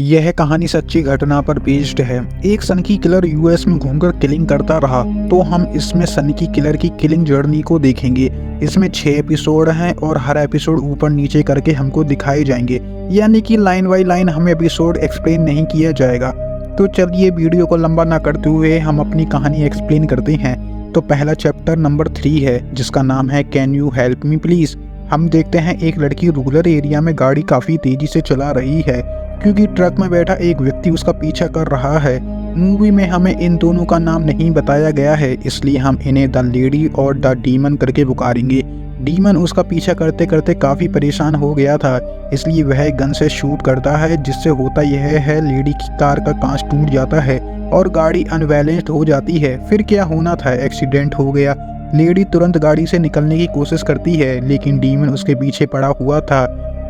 यह कहानी सच्ची घटना पर बेस्ड है। एक सनकी किलर यूएस में घूमकर किलिंग करता रहा, तो हम इसमें सनकी किलर की किलिंग जर्नी को देखेंगे। इसमें 6 एपिसोड हैं और हर एपिसोड ऊपर नीचे करके हमको दिखाए जाएंगे, यानी कि लाइन बाई लाइन हमें एपिसोड एक्सप्लेन नहीं किया जाएगा। तो चलिए वीडियो को लंबा ना करते हुए हम अपनी कहानी एक्सप्लेन करते हैं। तो पहला चैप्टर नंबर 3 है, जिसका नाम है can you help me please. हम देखते हैं एक लड़की रूरल एरिया में गाड़ी काफी तेजी से चला रही है, क्योंकि ट्रक में बैठा एक व्यक्ति उसका पीछा कर रहा है। मूवी में हमें इन दोनों का नाम नहीं बताया गया है, इसलिए हम इन्हें द लेडी और द डीमन करके पुकारेंगे। डीमन उसका पीछा करते करते काफी परेशान हो गया था, इसलिए वह गन से शूट करता है, जिससे होता यह है लेडी की कार का कांच टूट जाता है और गाड़ी अनबैलेंस्ड हो जाती है। फिर क्या होना था, एक्सीडेंट हो गया। लेडी तुरंत गाड़ी से निकलने की कोशिश करती है, लेकिन डीमन उसके पीछे पड़ा हुआ था।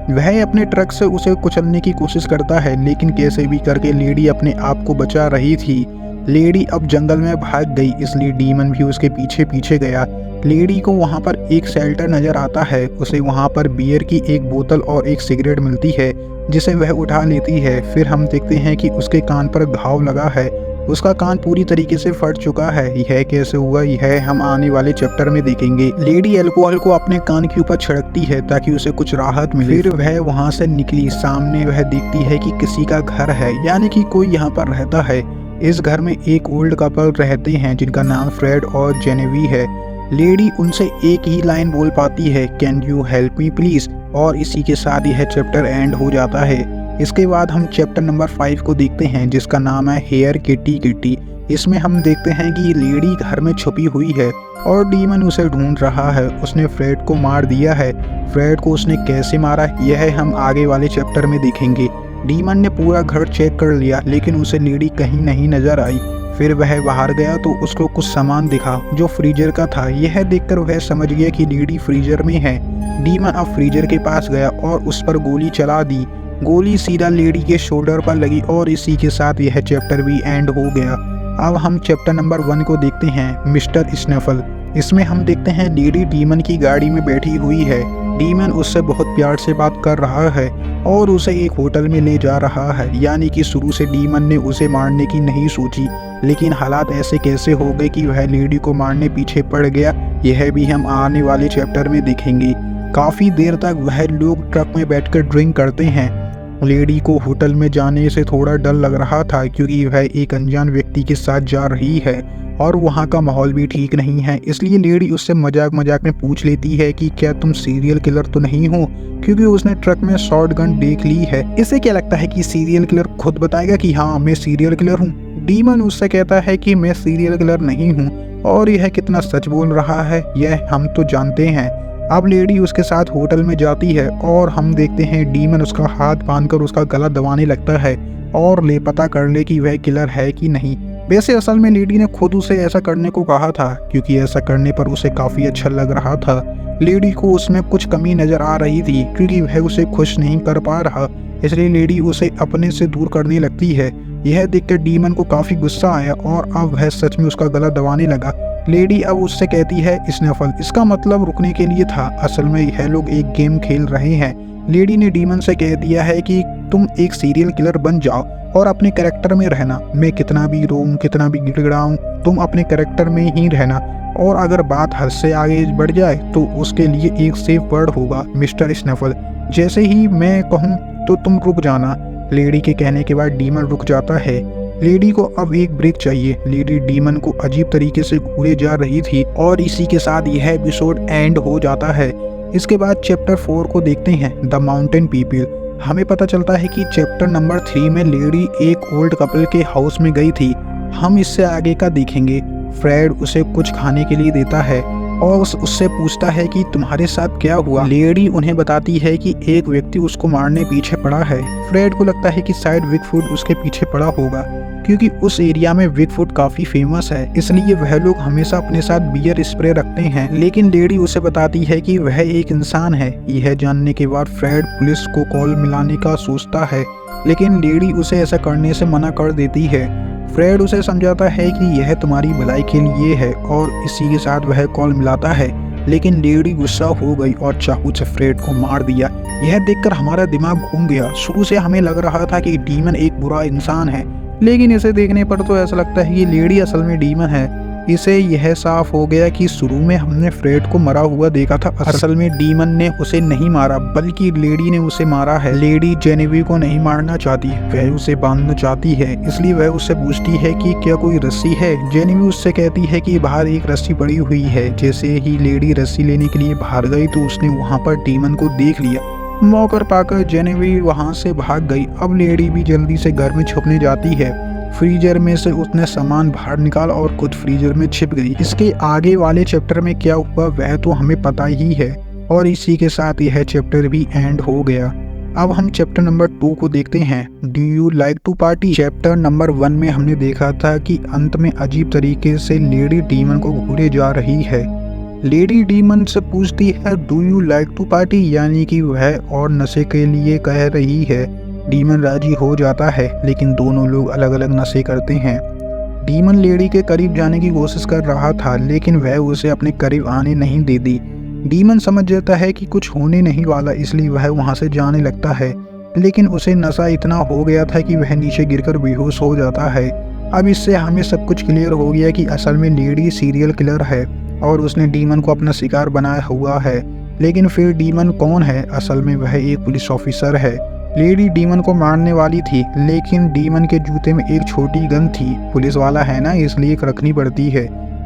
वह अपने ट्रक से उसे कुचलने की कोशिश करता है, लेकिन कैसे भी करके लेडी अपने आप को बचा रही थी। लेडी अब जंगल में भाग गई, इसलिए डीमन भी उसके पीछे पीछे गया। लेडी को वहां पर एक शेल्टर नजर आता है। उसे वहां पर बियर की एक बोतल और एक सिगरेट मिलती है, जिसे वह उठा लेती है। फिर हम देखते हैं कि उसके कान पर घाव लगा है। उसका कान पूरी तरीके से फट चुका है। यह कैसे हुआ, यह हम आने वाले चैप्टर में देखेंगे। लेडी अल्कोहल को अपने कान के ऊपर छिड़कती है ताकि उसे कुछ राहत मिले। फिर वह वहां से निकली। सामने वह देखती है कि किसी का घर है, यानी कि कोई यहाँ पर रहता है। इस घर में एक ओल्ड कपल रहते हैं, जिनका नाम फ्रेड और जेनेवी है। लेडी उनसे एक ही लाइन बोल पाती है, can you help me please, और इसी के साथ यह चैप्टर एंड हो जाता है। इसके बाद हम चैप्टर नंबर 5 को देखते हैं, जिसका नाम है हेयर किटी किटी। इसमें हम देखते हैं कि लेडी घर में छुपी हुई है और डीमन उसे ढूंढ रहा है। उसने फ्रेड को मार दिया है। फ्रेड को उसने कैसे मारा, यह हम आगे वाले चैप्टर में देखेंगे। डीमन ने पूरा घर चेक कर लिया, लेकिन उसे लेडी कहीं नहीं नजर आई। फिर वह बाहर गया तो उसको कुछ सामान दिखा जो फ्रीजर का था। यह देखकर वह समझ गया कि लेडी फ्रीजर में है। डीमन अब फ्रीजर के पास गया और उस पर गोली चला दी। गोली सीधा लेडी के शोल्डर पर लगी और इसी के साथ यह चैप्टर भी एंड हो गया। अब हम चैप्टर नंबर 1 को देखते हैं, मिस्टर स्नैफल। इसमें हम देखते हैं लेडी डीमन की गाड़ी में बैठी हुई है। डीमन उससे बहुत प्यार से बात कर रहा है और उसे एक होटल में ले जा रहा है, यानी कि शुरू से डीमन ने उसे मारने की नहीं सोची, लेकिन हालात ऐसे कैसे हो गए कि वह लेडी को मारने पीछे पड़ गया, यह भी हम आने वाले चैप्टर में देखेंगे। काफ़ी देर तक वह लोग ट्रक में बैठकर ड्रिंक करते हैं। लेडी को होटल में जाने से थोड़ा डर लग रहा था, क्योंकि वह एक अनजान व्यक्ति के साथ जा रही है और वहाँ का माहौल भी ठीक नहीं है। इसलिए लेडी उससे मजाक मजाक में पूछ लेती है कि क्या तुम सीरियल किलर तो नहीं हो, क्योंकि उसने ट्रक में शॉर्ट गन देख ली है। इसे क्या लगता है कि सीरियल किलर खुद बताएगा कि हाँ मैं सीरियल किलर हूँ। डीमन उससे कहता है कि मैं सीरियल किलर नहीं हूँ, और यह कितना सच बोल रहा है यह हम तो जानते हैं। अब लेडी उसके साथ होटल में जाती है और हम देखते हैं डीमन उसका हाथ बांधकर उसका गला दबाने लगता है और ले पता कर ले कि वह किलर है कि नहीं। वैसे असल में लेडी ने खुद उसे ऐसा करने को कहा था, क्योंकि ऐसा करने पर उसे काफ़ी अच्छा लग रहा था। लेडी को उसमें कुछ कमी नज़र आ रही थी, क्योंकि वह उसे खुश नहीं कर पा रहा, इसलिए लेडी उसे अपने से दूर करने लगती है। यह देखकर डीमन को काफ़ी गुस्सा आया और अब वह सच में उसका गला दबाने लगा। लेडी अब उससे कहती है स्नैफल, इसका मतलब रुकने के लिए था। असल में यह लोग एक गेम खेल रहे हैं। लेडी ने डीमन से कह दिया है कि तुम एक सीरियल किलर बन जाओ और अपने कैरेक्टर में रहना। मैं कितना भी रोऊं, कितना भी गिड़गिड़ाऊं, तुम अपने कैरेक्टर में ही रहना, और अगर बात हद से आगे बढ़ जाए तो उसके लिए एक सेफ वर्ड होगा, मिस्टर स्नैफल। जैसे ही मैं कहूँ तो तुम रुक जाना। लेडी के कहने के बाद डीमन रुक जाता है। लेडी को अब एक ब्रेक चाहिए। लेडी डीमन को अजीब तरीके से घूरे जा रही थी और इसी के साथ यह एपिसोड एंड हो जाता है। इसके बाद चैप्टर 4 को देखते हैं, द माउंटेन पीपल। हमें पता चलता है कि चैप्टर नंबर 3 में लेडी एक ओल्ड कपल के हाउस में गई थी। हम इससे आगे का देखेंगे। फ्रेड उसे कुछ खाने के लिए देता है और उससे पूछता है कि तुम्हारे साथ क्या हुआ। लेडी उन्हें बताती है कि एक व्यक्ति उसको मारने पीछे पड़ा है। फ्रेड को लगता है कि शायद बिगफुट उसके पीछे पड़ा होगा, क्योंकि उस एरिया में बिगफुट काफी फेमस है, इसलिए वह लोग हमेशा अपने साथ बियर स्प्रे रखते हैं। लेकिन लेडी उसे बताती है कि वह एक इंसान है। यह जानने के बाद फ्रेड पुलिस को कॉल मिलाने का सोचता है, लेकिन लेडी उसे ऐसा करने से मना कर देती है। फ्रेड उसे समझाता है कि यह तुम्हारी भलाई के लिए है और इसी के साथ वह कॉल मिलाता है। लेकिन लेडी गुस्सा हो गई और चाकू से फ्रेड को मार दिया। यह देखकर हमारा दिमाग घूम गया। शुरू से हमें लग रहा था कि डीमन एक बुरा इंसान है, लेकिन इसे देखने पर तो ऐसा लगता है कि लेडी असल में डीमन है। इसे यह साफ हो गया कि शुरू में हमने फ्रेड को मरा हुआ देखा था, असल में डीमन ने उसे नहीं मारा बल्कि लेडी ने उसे मारा है। लेडी जेनेवी को नहीं मारना चाहती, वह उसे बांधना चाहती है, इसलिए वह उससे पूछती है कि क्या कोई रस्सी है। जेनेवी उससे कहती है कि बाहर एक रस्सी पड़ी हुई है। जैसे ही लेडी रस्सी लेने के लिए बाहर गई तो उसने वहाँ पर डीमन को देख लिया। मौका पाकर जेनेवी वहाँ से भाग गई। अब लेडी भी जल्दी से घर में छुपने जाती है। फ्रीजर में से उसने सामान बाहर निकाला और खुद फ्रीजर में छिप गई। इसके आगे वाले चैप्टर में क्या हुआ वह तो हमें पता ही है, और इसी के साथ यह चैप्टर भी एंड हो गया। अब हम चैप्टर नंबर 2 को देखते हैं, do you like to party. Chapter number 1 में हमने देखा था कि अंत में अजीब तरीके से लेडी डीमन को घूरे जा रही है। लेडी डीमन से पूछती है do you like to party, यानी कि वह और नशे के लिए कह रही है। डीमन राजी हो जाता है, लेकिन दोनों लोग अलग अलग नशे करते हैं। डीमन लेडी के करीब जाने की कोशिश कर रहा था, लेकिन वह उसे अपने करीब आने नहीं देती। डीमन समझ जाता है कि कुछ होने नहीं वाला, इसलिए वह वहां से जाने लगता है, लेकिन उसे नशा इतना हो गया था कि वह नीचे गिरकर बेहोश हो जाता है। अब इससे हमें सब कुछ क्लियर हो गया कि असल में लेडी सीरियल किलर है और उसने डीमन को अपना शिकार बनाया हुआ है। लेकिन फिर डीमन कौन है? असल में वह एक पुलिस ऑफिसर है। लेडी डीमन को मारने वाली थी, लेकिन डीमन के जूते में एक छोटी गन थी। पुलिस वाला है ना, इसलिए रखनी पड़ती है।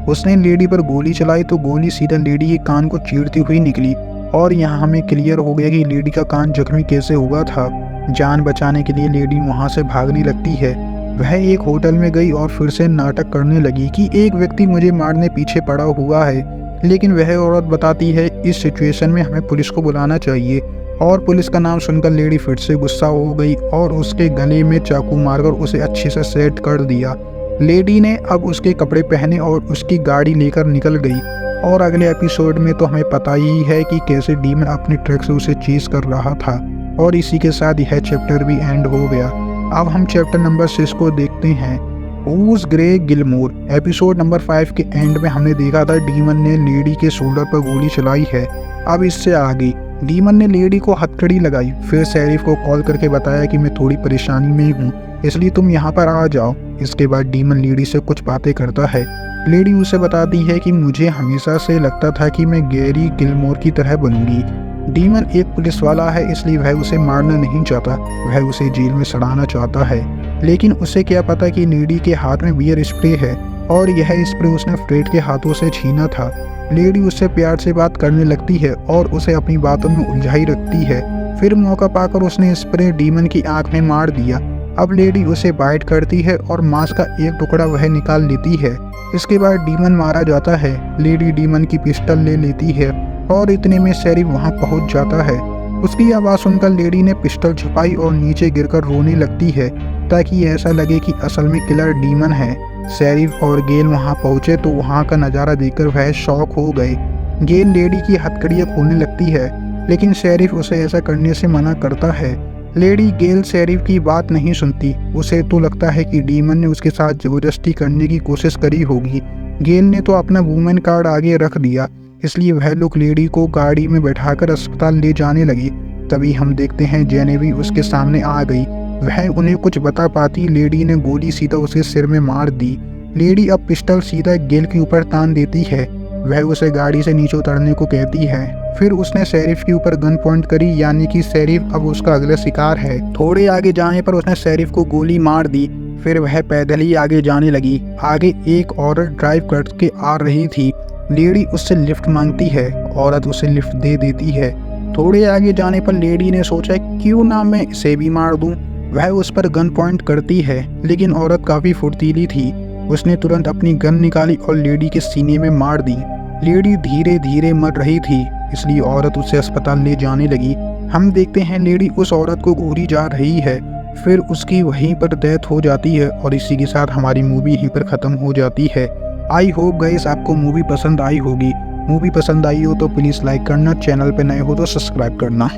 उसने लेडी पर गोली चलाई तो गोली सीधा लेडी के कान को चीरती हुई निकली, और यहाँ हमें क्लियर हो गया कि लेडी का कान जख्मी कैसे हुआ था। जान बचाने के लिए लेडी वहाँ से भागने लगती है। वह एक होटल में गई और फिर से नाटक करने लगी कि एक व्यक्ति मुझे मारने पीछे पड़ा हुआ है, लेकिन वह औरत बताती है इस सिचुएशन में हमें पुलिस को बुलाना चाहिए। और पुलिस का नाम सुनकर लेडी फिर से गुस्सा हो गई और उसके गले में चाकू मारकर उसे अच्छे से सेट कर दिया। लेडी ने अब उसके कपड़े पहने और उसकी गाड़ी लेकर निकल गई। और अगले एपिसोड में तो हमें पता ही है कि कैसे डीमन अपनी ट्रक से उसे चीज कर रहा था। और इसी के साथ यह चैप्टर भी एंड हो गया। अब हम चैप्टर नंबर 6 को देखते हैं, whose Grey Gilmore. Episode number 5 के एंड में हमने देखा था डीमन ने लेडी के शोल्डर पर गोली चलाई है। अब इससे आगे डीमन ने लेडी को हथकड़ी लगाई, फिर शेरिफ को कॉल करके बताया कि मैं थोड़ी परेशानी में हूँ, इसलिए तुम यहाँ पर आ जाओ। इसके बाद डीमन लेडी से कुछ बातें करता है। लेडी उसे बताती है कि मुझे हमेशा से लगता था कि मैं गैरी गिलमोर की तरह बनूंगी। डीमन एक पुलिस वाला है, इसलिए वह उसे मारना नहीं चाहता, वह उसे जेल में सड़ाना चाहता है। लेकिन उसे क्या पता कि लेडी के हाथ में बियर स्प्रे है, और यह स्प्रे उसने फ्रेड के हाथों से छीना था। लेडी उससे प्यार से बात करने लगती है और उसे अपनी बातों में उलझाई रखती है। फिर मौका पाकर उसने स्प्रे डीमन की आंख में मार दिया। अब लेडी उसे बाइट करती है और मांस का एक टुकड़ा वह निकाल लेती है। इसके बाद डीमन मारा जाता है। लेडी डीमन की पिस्टल ले लेती है और इतने में शेरिफ वहां पहुंच जाता है। उसकी आवाज़ सुनकर लेडी ने पिस्टल छुपाई और नीचे गिरकर रोने लगती है, ताकि ऐसा लगे कि असल में किलर डीमन है। शेरिफ और गेल वहां पहुंचे तो वहां का नज़ारा देखकर वह शॉक हो गए। गेल लेडी की हथकड़ियाँ खोलने लगती है, लेकिन शेरिफ उसे ऐसा करने से मना करता है। लेडी गेल शेरिफ की बात नहीं सुनती। उसे तो लगता है कि डीमन ने उसके साथ जबरदस्ती करने की कोशिश करी होगी। गेल ने तो अपना वुमेन कार्ड आगे रख दिया, इसलिए वह लोग लेडी को गाड़ी में बैठाकर अस्पताल ले जाने लगी। तभी हम देखते हैं जेनेवी उसके सामने आ गई। वह उन्हें कुछ बता पाती, लेडी ने गोली सीधा उसके सिर में मार दी। लेडी अब पिस्टल सीधा गेल के ऊपर तान देती है। वह उसे गाड़ी से नीचे उतरने को कहती है। फिर उसने शेरिफ के ऊपर गन पॉइंट करी, यानी कि शेरिफ अब उसका अगला शिकार है। थोड़े आगे जाने पर उसने शेरिफ को गोली मार दी। फिर वह पैदल ही आगे जाने लगी। आगे एक औरत ड्राइव करके आ रही थी। लेडी उससे लिफ्ट मांगती है, औरत उसे लिफ्ट दे देती है। थोड़े आगे जाने पर लेडी ने सोचा क्यों ना मैं इसे भी मार दूं। वह उस पर गन पॉइंट करती है, लेकिन औरत काफी फुर्तीली थी। उसने तुरंत अपनी गन निकाली और लेडी के सीने में मार दी। लेडी धीरे धीरे मर रही थी, इसलिए औरत उसे अस्पताल ले जाने लगी। हम देखते हैं लेडी उस औरत को घूरी जा रही है। फिर उसकी वहीं पर डेथ हो जाती है और इसी के साथ हमारी मूवी यहीं पर ख़त्म हो जाती है। आई होप गाइस आपको मूवी पसंद आई होगी। मूवी पसंद आई हो तो प्लीज़ लाइक करना, चैनल पे नए हो तो सब्सक्राइब करना।